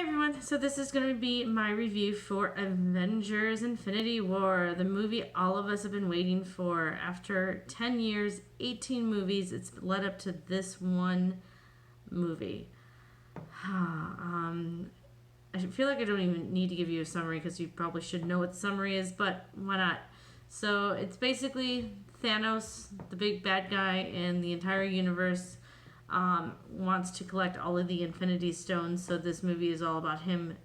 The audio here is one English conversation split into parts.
everyone, so this is going to be my review for Avengers Infinity War, the movie all of us have been waiting for. After 10 years, 18 movies, it's led up to this one movie. I feel like I don't even need to give you a summary because you probably should know what the summary is, but why not? So it's basically Thanos, the big bad guy in the entire universe, wants to collect all of the Infinity Stones. So this movie is all about him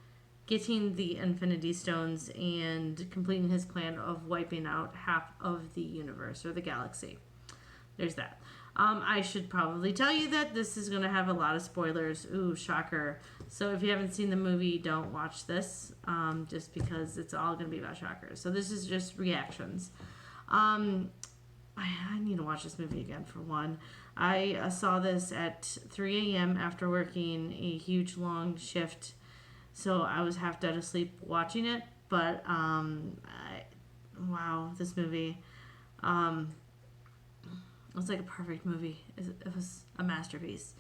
getting the Infinity Stones and completing his plan of wiping out half of the universe or the galaxy. There's that. I should probably tell you that this is going to have a lot of spoilers. Ooh, shocker. So if you haven't seen the movie, don't watch this, just because it's all going to be about shockers. So this is just reactions. I need to watch this movie again, for one. I saw this at 3 a.m. after working a huge long shift, so I was half dead asleep watching it. But wow, this movie, it was like a perfect movie. It was a masterpiece.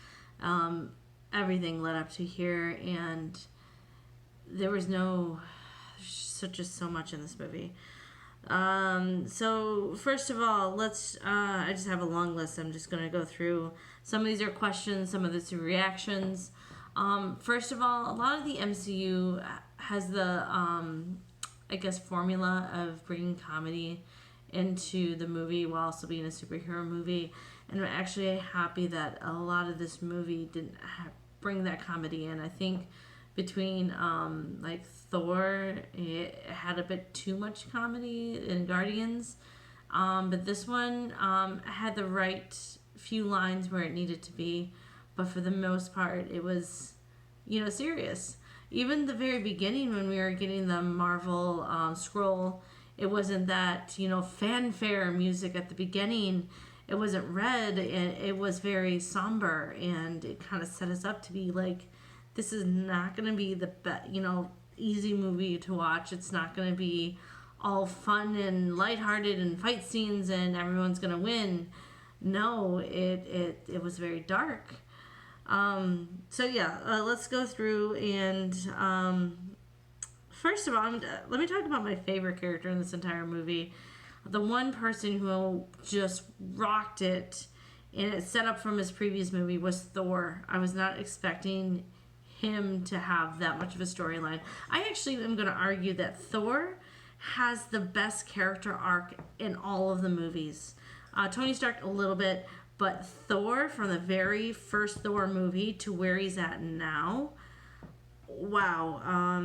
Everything led up to here, and there was just so much in this movie. So first of all, I just have a long list. I'm just going to go through. Some of these are questions, some of these are reactions. First of all, a lot of the MCU has the, I guess, formula of bringing comedy into the movie while also being a superhero movie. And I'm actually happy that a lot of this movie didn't bring that comedy in. I think between like Thor, it had a bit too much comedy in Guardians, but this one had the right few lines where it needed to be, but for the most part it was serious. Even the very beginning when we were getting the Marvel scroll, it wasn't that fanfare music at the beginning. It wasn't red, and it was very somber, and it kind of set us up to be like, this is not going to be the easy movie to watch. It's not going to be all fun and lighthearted and fight scenes and everyone's going to win. No, it was very dark. So yeah, let's go through and first of all, let me talk about my favorite character in this entire movie. The one person who just rocked it, and it set up from his previous movie, was Thor. I was not expecting him to have that much of a storyline. I actually am going to argue that Thor has the best character arc in all of the movies. Tony Stark a little bit, but Thor, from the very first Thor movie to where he's at now, wow.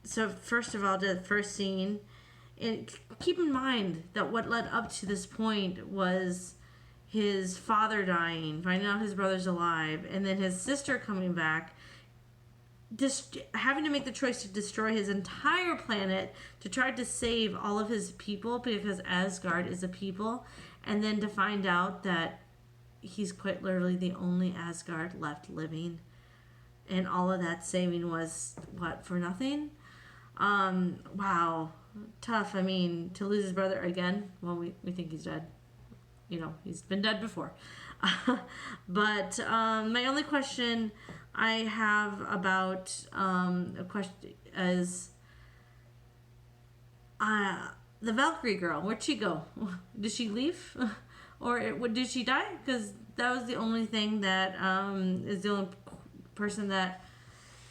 So first of all, the first scene, and keep in mind that what led up to this point was his father dying, finding out his brother's alive, and then his sister coming back, having to make the choice to destroy his entire planet to try to save all of his people, because Asgard is a people, and then to find out that he's quite literally the only Asgard left living, and all of that saving was for nothing. Wow, tough. I mean, to lose his brother again. Well, we think he's dead. He's been dead before. But my only question I have about a question is the Valkyrie girl. Where'd she go? Did she leave, or did she die? Because that was the only thing that is the only person that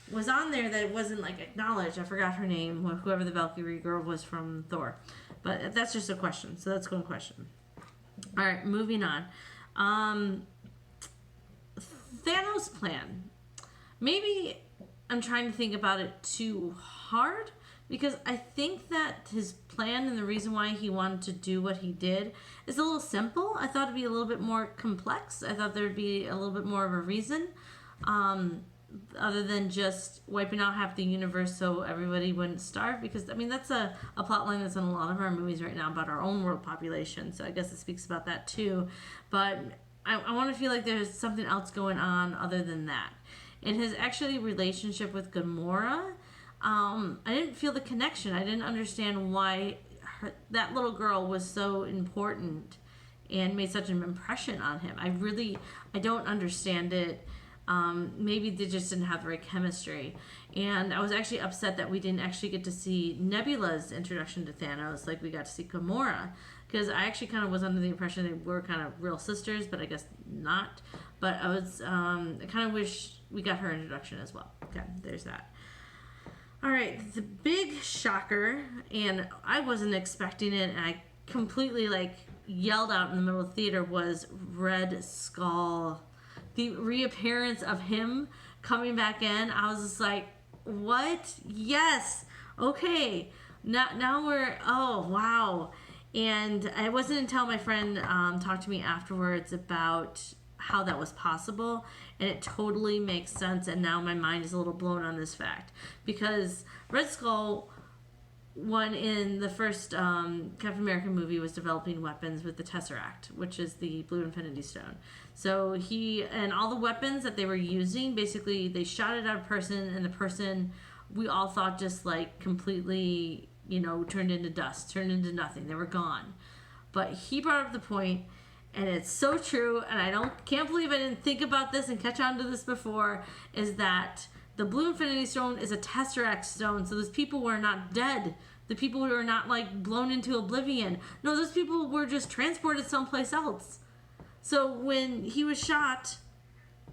was on there that wasn't acknowledged. I forgot her name. Whoever the Valkyrie girl was from Thor, but that's just a question. So that's one question. All right, moving on. Thanos' plan. Maybe I'm trying to think about it too hard, because I think that his plan and the reason why he wanted to do what he did is a little simple. I thought it'd be a little bit more complex. I thought there'd be a little bit more of a reason, other than just wiping out half the universe so everybody wouldn't starve, because that's a plot line that's in a lot of our movies right now about our own world population, so I guess it speaks about that too. But I want to feel like there's something else going on other than that. In his actually relationship with Gamora, I didn't feel the connection. I didn't understand why that little girl was so important and made such an impression on him. I don't understand it. Maybe they just didn't have the right chemistry. And I was actually upset that we didn't actually get to see Nebula's introduction to Thanos, like we got to see Gamora. Because I actually kind of was under the impression they were kind of real sisters, but I guess not. But I kind of wish we got her introduction as well. Okay, there's that. All right, the big shocker, and I wasn't expecting it, and I completely yelled out in the middle of the theater, was Red Skull. The reappearance of him coming back in, I was just like, what? Yes. Okay. Now we're, oh, wow. And it wasn't until my friend talked to me afterwards about how that was possible, and it totally makes sense, and now my mind is a little blown on this fact. Because Red Skull, one in the first Captain America movie, was developing weapons with the Tesseract, which is the Blue Infinity Stone. So he, and all the weapons that they were using, basically they shot it at a person, and the person, we all thought, just completely, turned into dust, turned into nothing. They were gone. But he brought up the point, and it's so true, and I can't believe I didn't think about this and catch on to this before, is that the Blue Infinity Stone is a Tesseract stone, so those people were not dead. The people were not blown into oblivion. No, those people were just transported someplace else. So when he was shot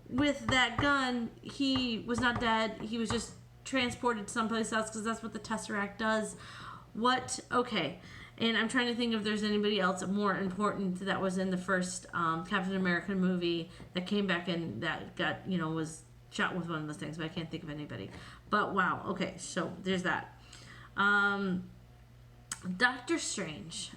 with that gun, he was not dead. He was just transported someplace else, because that's what the Tesseract does. What? Okay. And I'm trying to think if there's anybody else more important that was in the first Captain America movie that came back and that got, was shot with one of those things, but I can't think of anybody. But wow, okay, so there's that. Doctor Strange.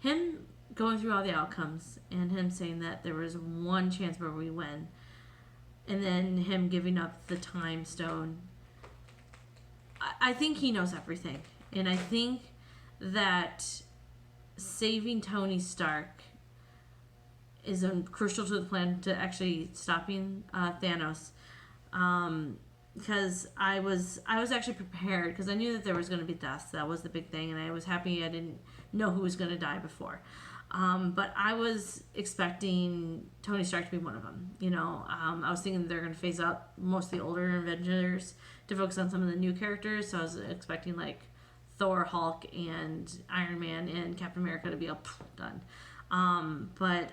Him going through all the outcomes and him saying that there was one chance where we win, and then him giving up the time stone. I think he knows everything, and I think that saving Tony Stark is crucial to the plan to actually stopping Thanos. Because I was actually prepared, because I knew that there was going to be deaths. That was the big thing, and I was happy I didn't know who was going to die before. But I was expecting Tony Stark to be one of them. I was thinking they're going to phase out most of the older Avengers to focus on some of the new characters. So I was expecting Thor, Hulk, and Iron Man and Captain America to be all done. But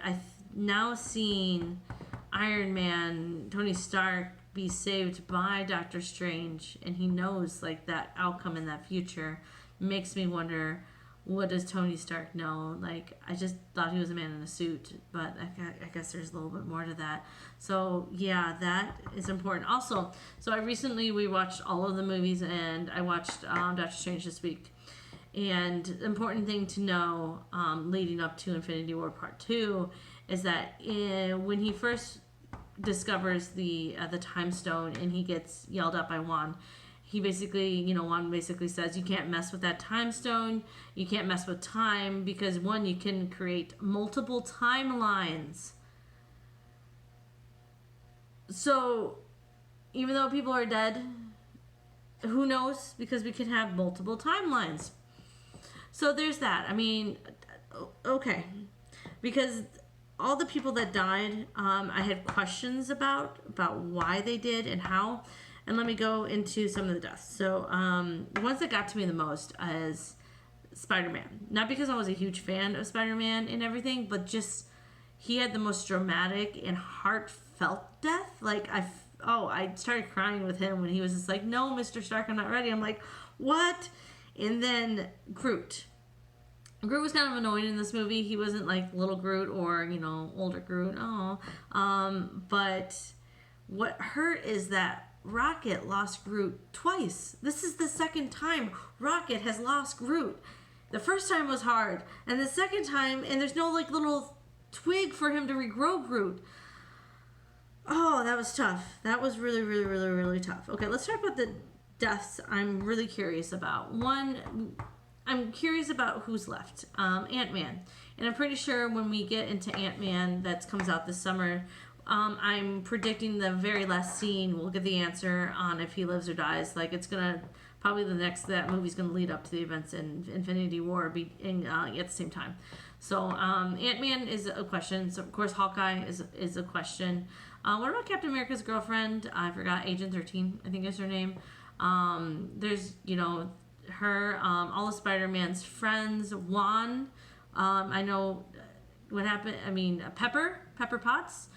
now seeing Iron Man, Tony Stark, be saved by Doctor Strange, and he knows that outcome in that future, makes me wonder, what does Tony Stark know? I just thought he was a man in a suit, but I guess there's a little bit more to that. So yeah, that is important. Also, so we watched all of the movies, and I watched Doctor Strange this week. And the important thing to know, leading up to Infinity War Part 2, is that when he first discovers the time stone and he gets yelled at by Juan, he basically, Juan basically says, you can't mess with that time stone, you can't mess with time, because one, you can create multiple timelines. So even though people are dead, who knows, because we could have multiple timelines. So there's that. I mean, okay, because all the people that died, I had questions about why they did and how. And let me go into some of the deaths. So the ones that got to me the most is Spider-Man. Not because I was a huge fan of Spider-Man and everything, but just he had the most dramatic and heartfelt death. I started crying with him when he was just like, no, Mr. Stark, I'm not ready. I'm like, what? And then Groot. Groot was kind of annoying in this movie. He wasn't like little Groot or, older Groot. But what hurt is that Rocket lost Groot twice. This is the second time Rocket has lost Groot. The first time was hard, and the second time, and there's no little twig for him to regrow Groot. Oh, that was tough. That was really, really, really, really tough. Okay, let's talk about the deaths I'm really curious about. One, I'm curious about who's left. Ant-Man. And I'm pretty sure when we get into Ant-Man that comes out this summer, I'm predicting the very last scene we'll get the answer on if he lives or dies. It's gonna probably that movie's gonna lead up to the events in Infinity War at the same time. So Ant-Man is a question. So of course Hawkeye is a question. What about Captain America's girlfriend? I forgot. Agent 13, I think is her name. There's her. All of Spider-Man's friends. Juan. I know what happened. I mean Pepper Potts.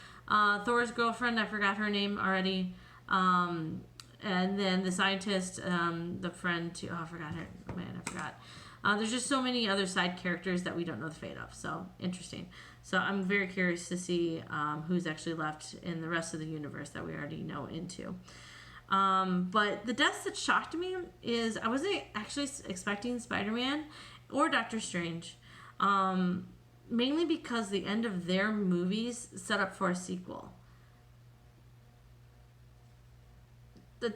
Thor's girlfriend. I forgot her name already. And then the scientist. The friend too. Oh, I forgot her. Man, I forgot. There's just so many other side characters that we don't know the fate of. So, interesting. So, I'm very curious to see who's actually left in the rest of the universe that we already know into. But the deaths that shocked me is I wasn't actually expecting Spider-Man or Doctor Strange. Mainly because the end of their movies set up for a sequel.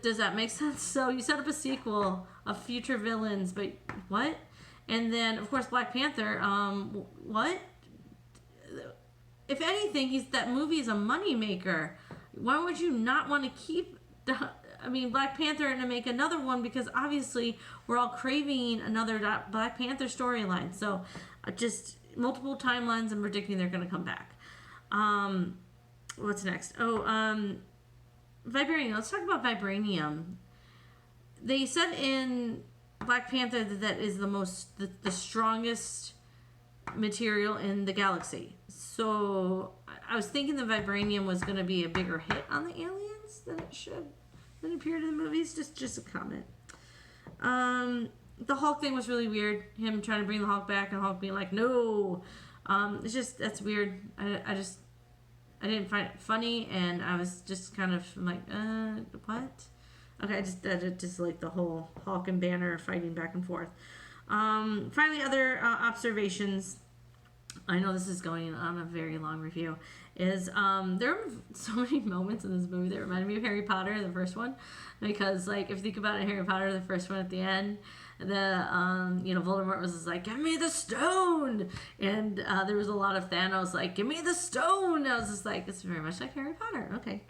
Does that make sense? So, you set up a sequel of future villains, but what? And then, of course, Black Panther. What? If anything, that movie is a moneymaker. Why would you not want to keep Black Panther and to make another one? Because obviously we're all craving another Black Panther storyline. So, just multiple timelines and predicting they're going to come back. What's next? Vibranium. Let's talk about Vibranium. They said in Black Panther that is the strongest material in the galaxy. So I was thinking the vibranium was going to be a bigger hit on the aliens than it appeared in the movies. Just a comment. The Hulk thing was really weird. Him trying to bring the Hulk back and Hulk being like, no. That's weird. I didn't find it funny, and I was just kind of like, what? Okay, I just like the whole Hulk and Banner fighting back and forth. Finally, other observations. I know this is going on a very long review. Is there are so many moments in this movie that reminded me of Harry Potter, the first one, because like if you think about it, Harry Potter, the first one at the end, Voldemort was just like, give me the stone, and there was a lot of Thanos like, give me the stone. I was just like, it's very much like Harry Potter. Okay.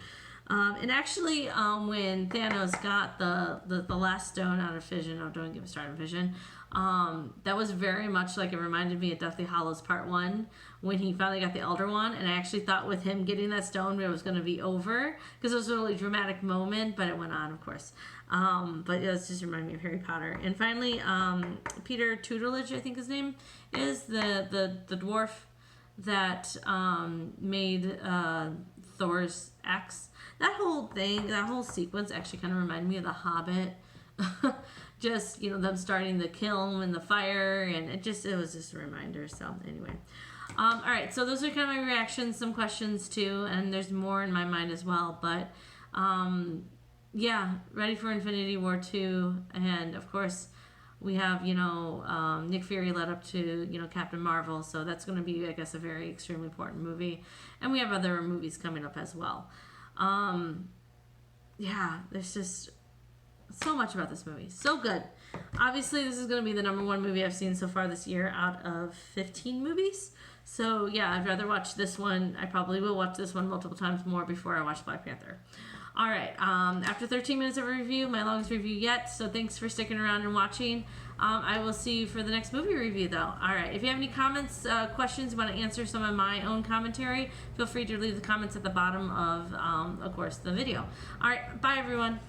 And actually, when Thanos got the last stone out of Fission, don't get me started on Fission, that was very much like, it reminded me of Deathly Hallows Part 1, when he finally got the Elder Wand, and I actually thought with him getting that stone, it was going to be over, because it was a really dramatic moment, but it went on, of course. But it was just reminding me of Harry Potter. And finally, Peter Tutelage, I think his name is, the dwarf that made Thor's axe. That whole sequence actually kind of reminded me of The Hobbit. Just, them starting the kiln and the fire, and it was just a reminder. So anyway. All right, so those are kind of my reactions, some questions too, and there's more in my mind as well. But ready for Infinity War 2, and of course we have, Nick Fury led up to, Captain Marvel, so that's going to be, I guess, a very extremely important movie. And we have other movies coming up as well. There's just so much about this movie. So good. Obviously, this is going to be the number one movie I've seen so far this year out of 15 movies. So, I'd rather watch this one. I probably will watch this one multiple times more before I watch Black Panther. All right. After 13 minutes of a review, my longest review yet. So, thanks for sticking around and watching. I will see you for the next movie review, though. All right. If you have any comments, questions, you want to answer some of my own commentary, feel free to leave the comments at the bottom of course, the video. All right. Bye, everyone.